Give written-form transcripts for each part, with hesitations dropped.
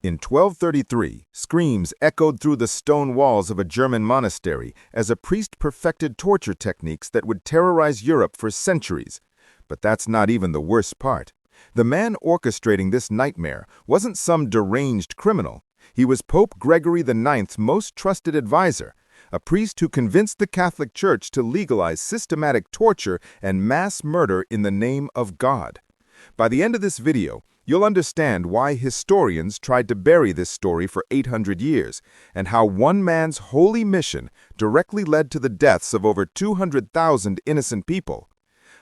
In 1233, screams echoed through the stone walls of a German monastery as a priest perfected torture techniques that would terrorize Europe for centuries. But that's not even the worst part. The man orchestrating this nightmare wasn't some deranged criminal. He was Pope Gregory IX's most trusted advisor, a priest who convinced the Catholic Church to legalize systematic torture and mass murder in the name of God. By the end of this video, you'll understand why historians tried to bury this story for 800 years, and how one man's holy mission directly led to the deaths of over 200,000 innocent people.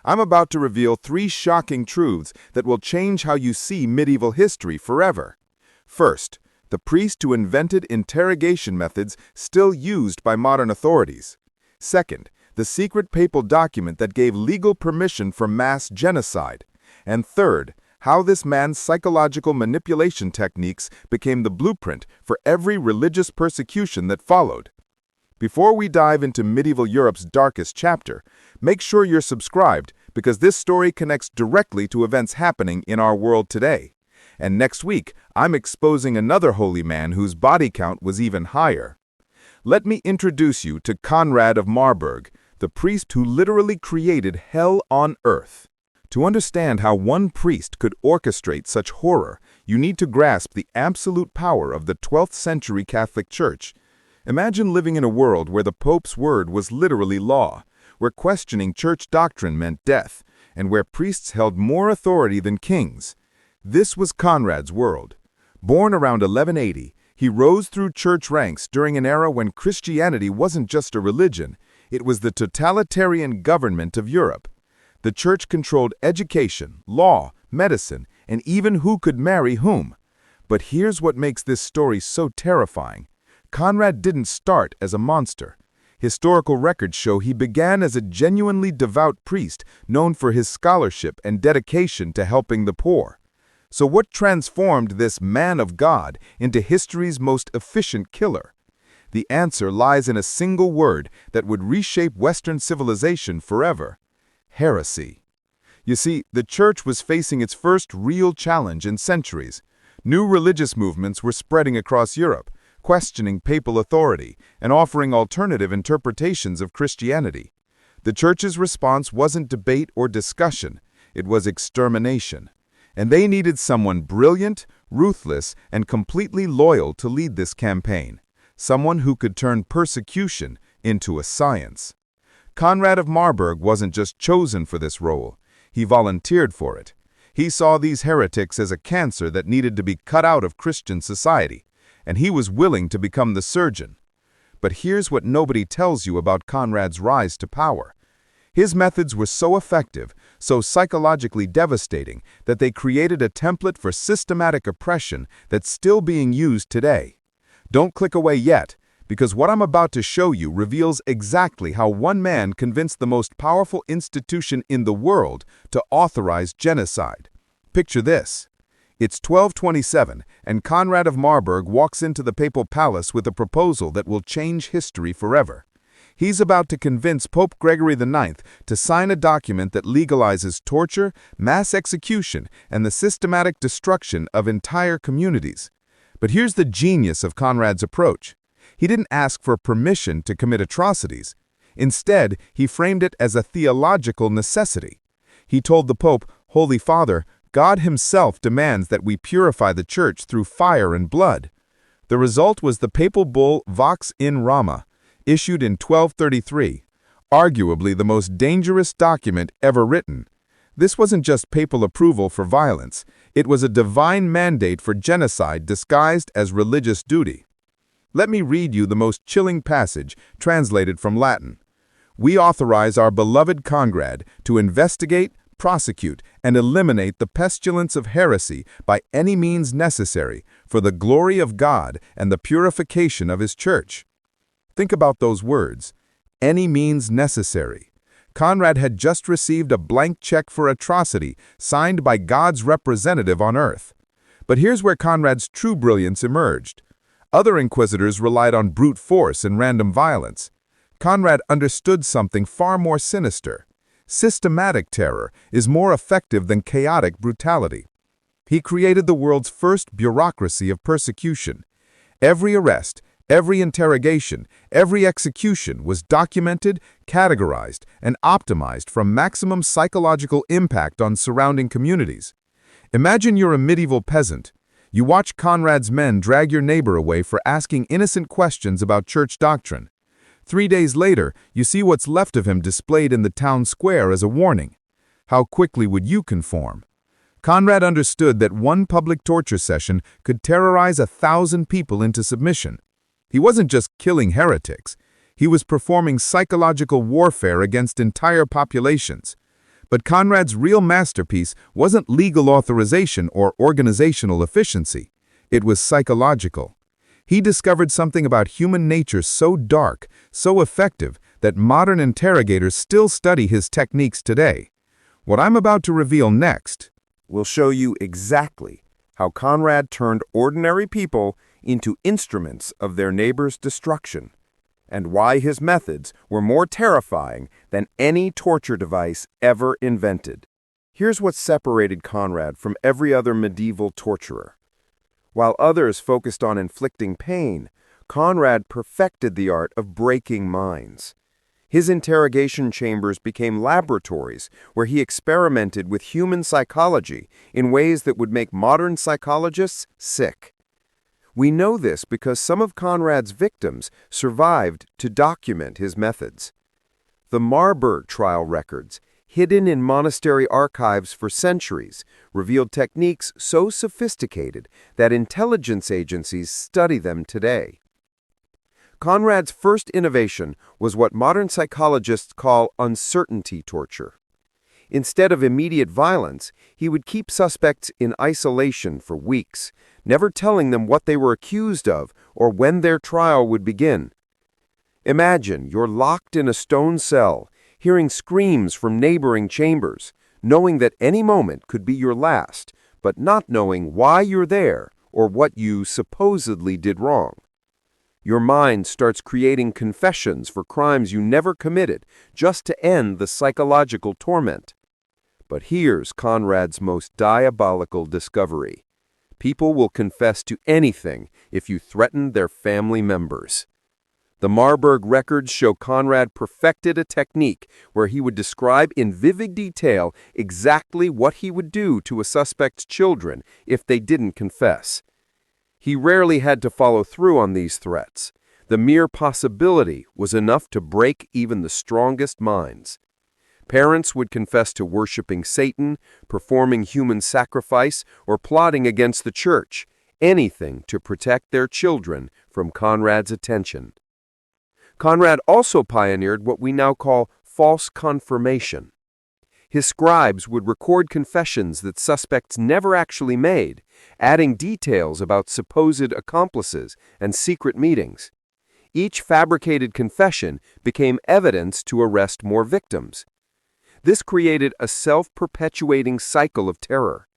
I'm about to reveal 3 shocking truths that will change how you see medieval history forever. First, the priest who invented interrogation methods still used by modern authorities. Second, the secret papal document that gave legal permission for mass genocide. And third, how this man's psychological manipulation techniques became the blueprint for every religious persecution that followed. Before we dive into medieval Europe's darkest chapter, make sure you're subscribed because this story connects directly to events happening in our world today. And next week, I'm exposing another holy man whose body count was even higher. Let me introduce you to Conrad of Marburg, the priest who literally created hell on earth. To understand how one priest could orchestrate such horror, you need to grasp the absolute power of the 12th century Catholic Church. Imagine living in a world where the Pope's word was literally law, where questioning church doctrine meant death, and where priests held more authority than kings. This was Conrad's world. Born around 1180, he rose through church ranks during an era when Christianity wasn't just a religion, it was the totalitarian government of Europe. The church controlled education, law, medicine, and even who could marry whom. But here's what makes this story so terrifying. Conrad didn't start as a monster. Historical records show he began as a genuinely devout priest known for his scholarship and dedication to helping the poor. So what transformed this man of God into history's most efficient killer? The answer lies in a single word that would reshape Western civilization forever: heresy. You see, the church was facing its first real challenge in centuries. New religious movements were spreading across Europe, questioning papal authority and offering alternative interpretations of Christianity. The church's response wasn't debate or discussion, it was extermination. And they needed someone brilliant, ruthless, and completely loyal to lead this campaign, someone who could turn persecution into a science. Conrad of Marburg wasn't just chosen for this role, he volunteered for it. He saw these heretics as a cancer that needed to be cut out of Christian society, and he was willing to become the surgeon. But here's what nobody tells you about Conrad's rise to power. His methods were so effective, so psychologically devastating, that they created a template for systematic oppression that's still being used today. Don't click away yet, because what I'm about to show you reveals exactly how one man convinced the most powerful institution in the world to authorize genocide. Picture this. It's 1227, and Conrad of Marburg walks into the papal palace with a proposal that will change history forever. He's about to convince Pope Gregory IX to sign a document that legalizes torture, mass execution, and the systematic destruction of entire communities. But here's the genius of Conrad's approach. He didn't ask for permission to commit atrocities. Instead, he framed it as a theological necessity. He told the Pope, "Holy Father, God himself demands that we purify the church through fire and blood." The result was the papal bull Vox in Rama, issued in 1233, arguably the most dangerous document ever written. This wasn't just papal approval for violence, it was a divine mandate for genocide disguised as religious duty. Let me read you the most chilling passage, translated from Latin. "We authorize our beloved Conrad to investigate, prosecute, and eliminate the pestilence of heresy by any means necessary for the glory of God and the purification of his church." Think about those words. Any means necessary. Conrad had just received a blank check for atrocity signed by God's representative on earth. But here's where Conrad's true brilliance emerged. Other inquisitors relied on brute force and random violence. Conrad understood something far more sinister. Systematic terror is more effective than chaotic brutality. He created the world's first bureaucracy of persecution. Every arrest, every interrogation, every execution was documented, categorized, and optimized for maximum psychological impact on surrounding communities. Imagine you're a medieval peasant. You watch Conrad's men drag your neighbor away for asking innocent questions about church doctrine. 3 days later, you see what's left of him displayed in the town square as a warning. How quickly would you conform? Conrad understood that one public torture session could terrorize 1,000 people into submission. He wasn't just killing heretics. He was performing psychological warfare against entire populations. But Conrad's real masterpiece wasn't legal authorization or organizational efficiency. It was psychological. He discovered something about human nature so dark, so effective, that modern interrogators still study his techniques today. What I'm about to reveal next will show you exactly how Conrad turned ordinary people into instruments of their neighbor's destruction, and why his methods were more terrifying than any torture device ever invented. Here's what separated Conrad from every other medieval torturer. While others focused on inflicting pain, Conrad perfected the art of breaking minds. His interrogation chambers became laboratories where he experimented with human psychology in ways that would make modern psychologists sick. We know this because some of Conrad's victims survived to document his methods. The Marburg trial records, hidden in monastery archives for centuries, revealed techniques so sophisticated that intelligence agencies study them today. Conrad's first innovation was what modern psychologists call uncertainty torture. Instead of immediate violence, he would keep suspects in isolation for weeks, never telling them what they were accused of or when their trial would begin. Imagine you're locked in a stone cell, hearing screams from neighboring chambers, knowing that any moment could be your last, but not knowing why you're there or what you supposedly did wrong. Your mind starts creating confessions for crimes you never committed just to end the psychological torment. But here's Conrad's most diabolical discovery. People will confess to anything if you threaten their family members. The Marburg records show Conrad perfected a technique where he would describe in vivid detail exactly what he would do to a suspect's children if they didn't confess. He rarely had to follow through on these threats. The mere possibility was enough to break even the strongest minds. Parents would confess to worshiping Satan, performing human sacrifice, or plotting against the church, anything to protect their children from Conrad's attention. Conrad also pioneered what we now call false confirmation. His scribes would record confessions that suspects never actually made, adding details about supposed accomplices and secret meetings. Each fabricated confession became evidence to arrest more victims. This created a self-perpetuating cycle of terror.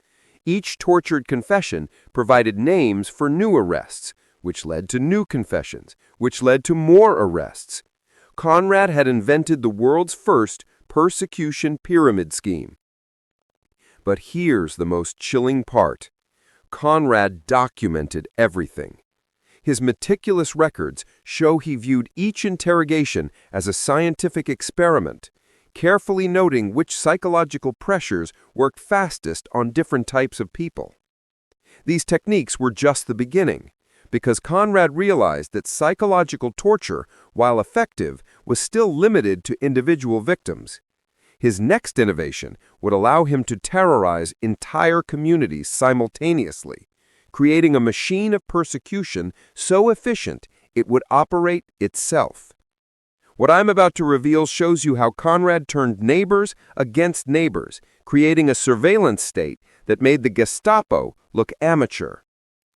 Each tortured confession provided names for new arrests, which led to new confessions, which led to more arrests. Conrad had invented the world's first persecution pyramid scheme. But here's the most chilling part. Conrad documented everything. His meticulous records show he viewed each interrogation as a scientific experiment, carefully noting which psychological pressures worked fastest on different types of people. These techniques were just the beginning, because Conrad realized that psychological torture, while effective, was still limited to individual victims. His next innovation would allow him to terrorize entire communities simultaneously, creating a machine of persecution so efficient it would operate itself. What I'm about to reveal shows you how Conrad turned neighbors against neighbors, creating a surveillance state that made the Gestapo look amateur.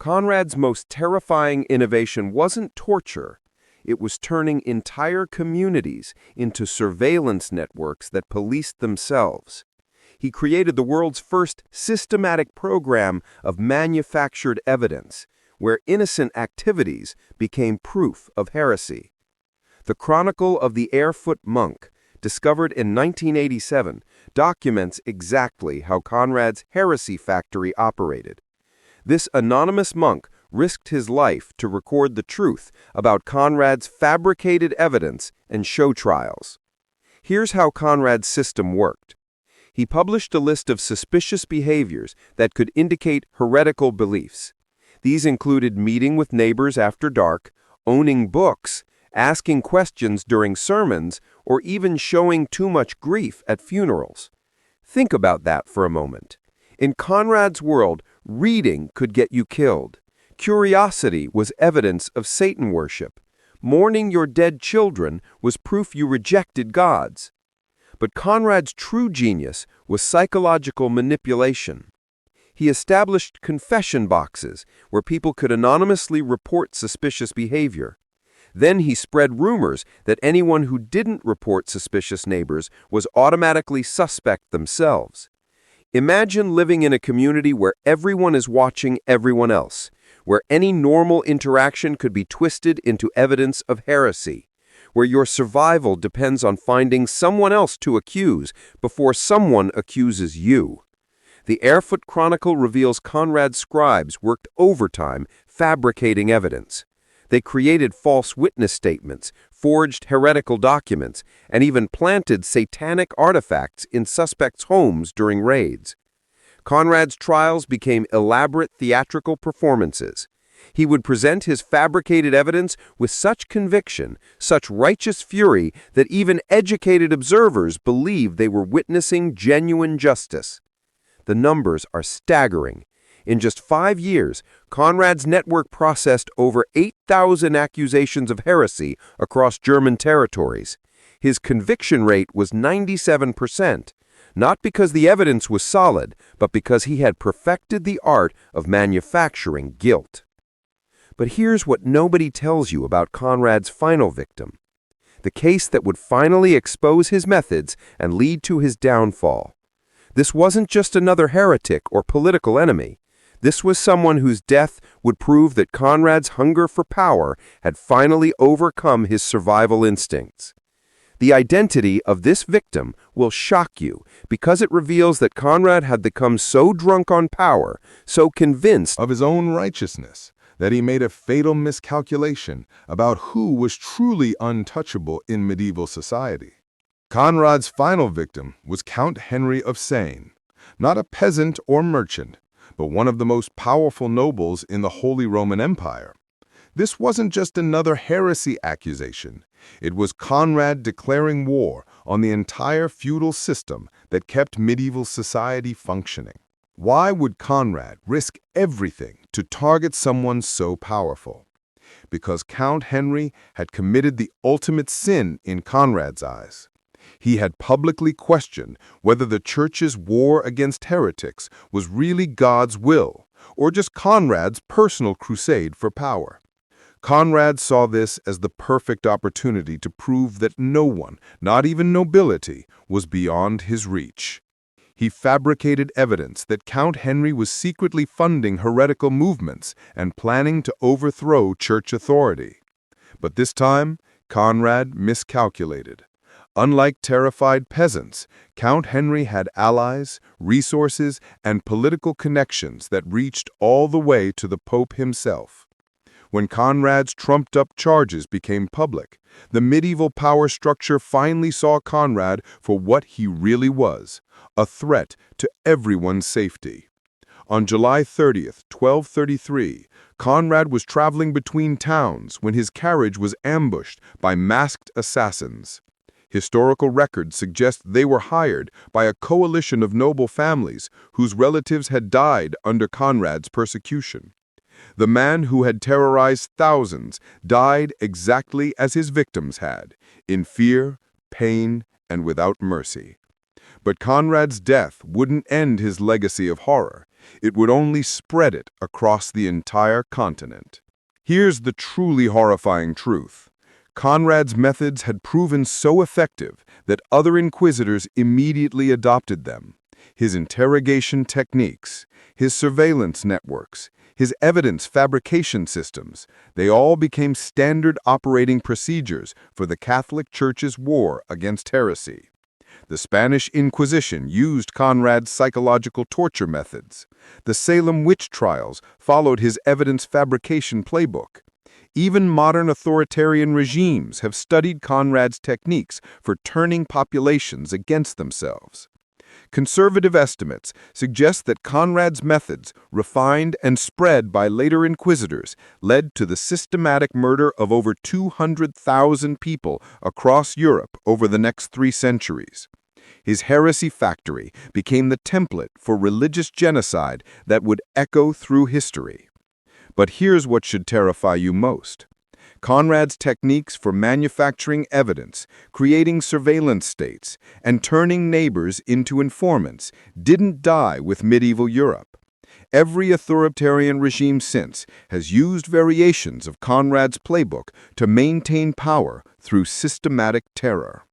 Conrad's most terrifying innovation wasn't torture. It was turning entire communities into surveillance networks that policed themselves. He created the world's first systematic program of manufactured evidence, where innocent activities became proof of heresy. The Chronicle of the Airfoot Monk, discovered in 1987, documents exactly how Conrad's heresy factory operated. This anonymous monk risked his life to record the truth about Conrad's fabricated evidence and show trials. Here's how Conrad's system worked. He published a list of suspicious behaviors that could indicate heretical beliefs. These included meeting with neighbors after dark, owning books, asking questions during sermons, or even showing too much grief at funerals. Think about that for a moment. In Conrad's world, reading could get you killed. Curiosity was evidence of Satan worship. Mourning your dead children was proof you rejected gods. But Conrad's true genius was psychological manipulation. He established confession boxes where people could anonymously report suspicious behavior. Then he spread rumors that anyone who didn't report suspicious neighbors was automatically suspect themselves. Imagine living in a community where everyone is watching everyone else, where any normal interaction could be twisted into evidence of heresy, where your survival depends on finding someone else to accuse before someone accuses you. The Airfoot Chronicle reveals Conrad's scribes worked overtime fabricating evidence. They created false witness statements, forged heretical documents, and even planted satanic artifacts in suspects' homes during raids. Conrad's trials became elaborate theatrical performances. He would present his fabricated evidence with such conviction, such righteous fury, that even educated observers believed they were witnessing genuine justice. The numbers are staggering. In just 5 years, Conrad's network processed over 8,000 accusations of heresy across German territories. His conviction rate was 97%, not because the evidence was solid, but because he had perfected the art of manufacturing guilt. But here's what nobody tells you about Conrad's final victim, the case that would finally expose his methods and lead to his downfall. This wasn't just another heretic or political enemy. This was someone whose death would prove that Conrad's hunger for power had finally overcome his survival instincts. The identity of this victim will shock you because it reveals that Conrad had become so drunk on power, so convinced of his own righteousness, that he made a fatal miscalculation about who was truly untouchable in medieval society. Conrad's final victim was Count Henry of Seine, not a peasant or merchant, but one of the most powerful nobles in the Holy Roman Empire. This wasn't just another heresy accusation. It was Conrad declaring war on the entire feudal system that kept medieval society functioning. Why would Conrad risk everything to target someone so powerful? Because Count Henry had committed the ultimate sin in Conrad's eyes. He had publicly questioned whether the Church's war against heretics was really God's will, or just Conrad's personal crusade for power. Conrad saw this as the perfect opportunity to prove that no one, not even nobility, was beyond his reach. He fabricated evidence that Count Henry was secretly funding heretical movements and planning to overthrow church authority. But this time, Conrad miscalculated. Unlike terrified peasants, Count Henry had allies, resources, and political connections that reached all the way to the Pope himself. When Conrad's trumped-up charges became public, the medieval power structure finally saw Conrad for what he really was, a threat to everyone's safety. On July 30th, 1233, Conrad was traveling between towns when his carriage was ambushed by masked assassins. Historical records suggest they were hired by a coalition of noble families whose relatives had died under Conrad's persecution. The man who had terrorized thousands died exactly as his victims had, in fear, pain, and without mercy. But Conrad's death wouldn't end his legacy of horror. It would only spread it across the entire continent. Here's the truly horrifying truth. Conrad's methods had proven so effective that other inquisitors immediately adopted them. His interrogation techniques, his surveillance networks, his evidence fabrication systems, they all became standard operating procedures for the Catholic Church's war against heresy. The Spanish Inquisition used Conrad's psychological torture methods. The Salem witch trials followed his evidence fabrication playbook. Even modern authoritarian regimes have studied Conrad's techniques for turning populations against themselves. Conservative estimates suggest that Conrad's methods, refined and spread by later inquisitors, led to the systematic murder of over 200,000 people across Europe over the next 3 centuries. His heresy factory became the template for religious genocide that would echo through history. But here's what should terrify you most. Conrad's techniques for manufacturing evidence, creating surveillance states, and turning neighbors into informants didn't die with medieval Europe. Every authoritarian regime since has used variations of Conrad's playbook to maintain power through systematic terror.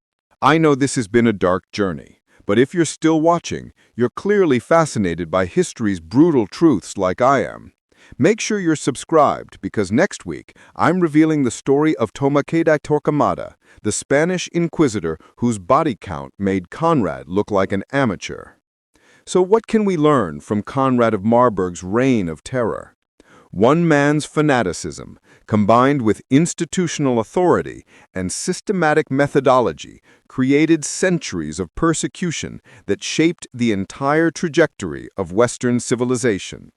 I know this has been a dark journey, but if you're still watching, you're clearly fascinated by history's brutal truths like I am. Make sure you're subscribed because next week I'm revealing the story of Tomaqueda Torquemada, the Spanish inquisitor whose body count made Conrad look like an amateur. So what can we learn from Conrad of Marburg's reign of terror? One man's fanaticism, combined with institutional authority and systematic methodology, created centuries of persecution that shaped the entire trajectory of Western civilization.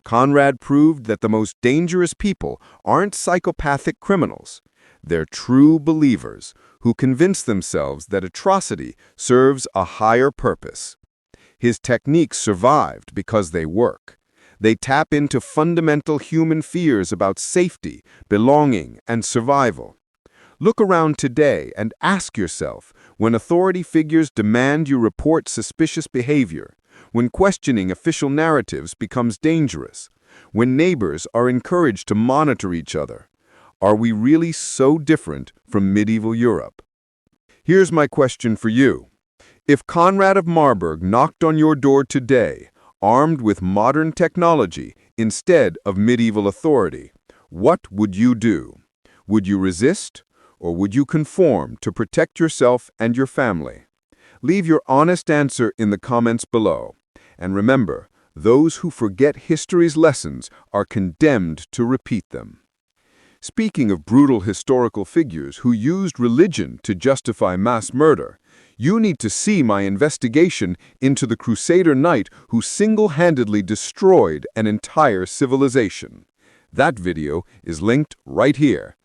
Conrad proved that the most dangerous people aren't psychopathic criminals. They're true believers who convince themselves that atrocity serves a higher purpose. His techniques survived because they work. They tap into fundamental human fears about safety, belonging, and survival. Look around today and ask yourself, when authority figures demand you report suspicious behavior, when questioning official narratives becomes dangerous, when neighbors are encouraged to monitor each other, are we really so different from medieval Europe? Here's my question for you. If Conrad of Marburg knocked on your door today, armed with modern technology instead of medieval authority, what would you do? Would you resist, or would you conform to protect yourself and your family? Leave your honest answer in the comments below. And remember, those who forget history's lessons are condemned to repeat them. Speaking of brutal historical figures who used religion to justify mass murder, you need to see my investigation into the Crusader knight who single-handedly destroyed an entire civilization. That video is linked right here.